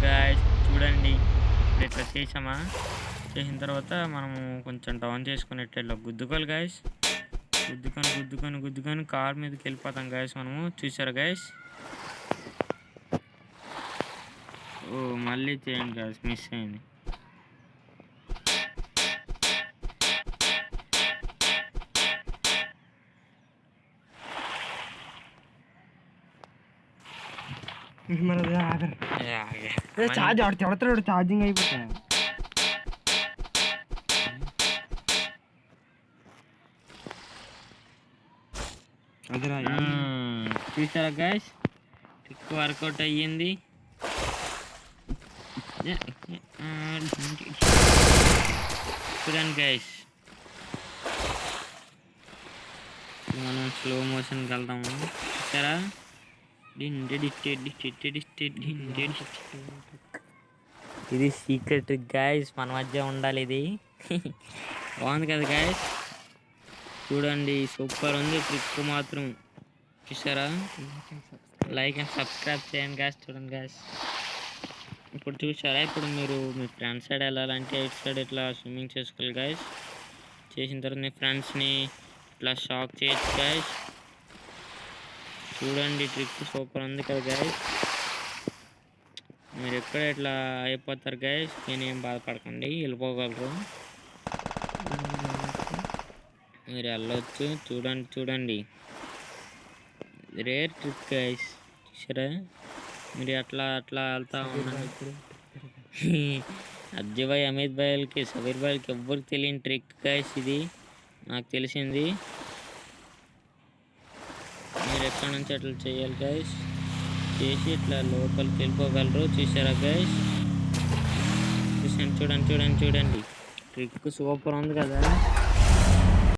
Guys చూడండి ఇప్పుడు ఇట్లా చేసిన తర్వాత మనము కొంచెం డౌన్ చేసుకుని ఇట్లా గుద్దుకోవాలి గాయస్. గుద్దుకొని కార్ మీదకి వెళ్ళిపోతాం గాయస్. మనము చూసారా గాయస్? ఓ మళ్ళీ చేయండి గాయస్, మిస్ అయింది. ఛార్జింగ్ అయిపోతా. చూసారా గైస్, ట్రిక్ వర్కౌట్ అయ్యింది. చూడండి గైస్, మనం స్లో మోషన్కి వెళ్తాము. చూసారా? ఇది సీక్రెట్ ట్రిక్ గైస్, మన మధ్య ఉండాలి ఇది. బాగుంది కదా గైస్? చూడండి, సూపర్ ఉంది ట్రిక్ మాత్రం. చూసారా? లైక్ అండ్ సబ్స్క్రైబ్ చేయండి గైస్. చూడండి గైస్, ఇప్పుడు చూసారా? ఇప్పుడు మీరు మీ ఫ్రెండ్స్ సైడ్ వెళ్ళాలంటే ఇటు సైడ్ ఇట్లా స్విమ్మింగ్ చేసుకోవాలి గైస్. చేసిన తర్వాత మీ ఫ్రెండ్స్ని ఇట్లా షాక్ చేయొచ్చు గైస్. చూడండి, ట్రిక్ సూపర్ ఉంది కదా గైస్. మీరు ఎక్కడ ఇట్లా అయిపోతారు గైస్, నేనేం బాధపడకండి, వెళ్ళిపోగలరు, మీరు వెళ్ళవచ్చు. చూడండి రేర్ ట్రిక్ గైస్. చూసారా? మీరు అట్లా వెళ్తా ఉన్నారు. అజ్జయ్ భాయ్, అమిత్ భాయ్కి, సబీర్ భాయ్కి ఎవ్వరికి తెలియని ట్రిక్ గైస్ ఇది, నాకు తెలిసింది. మీరు ఎక్కడి నుంచి అట్లా చేయాలి గైస్, చేసి ఇట్లా లోపలికి వెళ్ళిపోగలరు. చూసారా గైస్? చూడండి ట్రిక్ సూపర్ ఉంది కదా.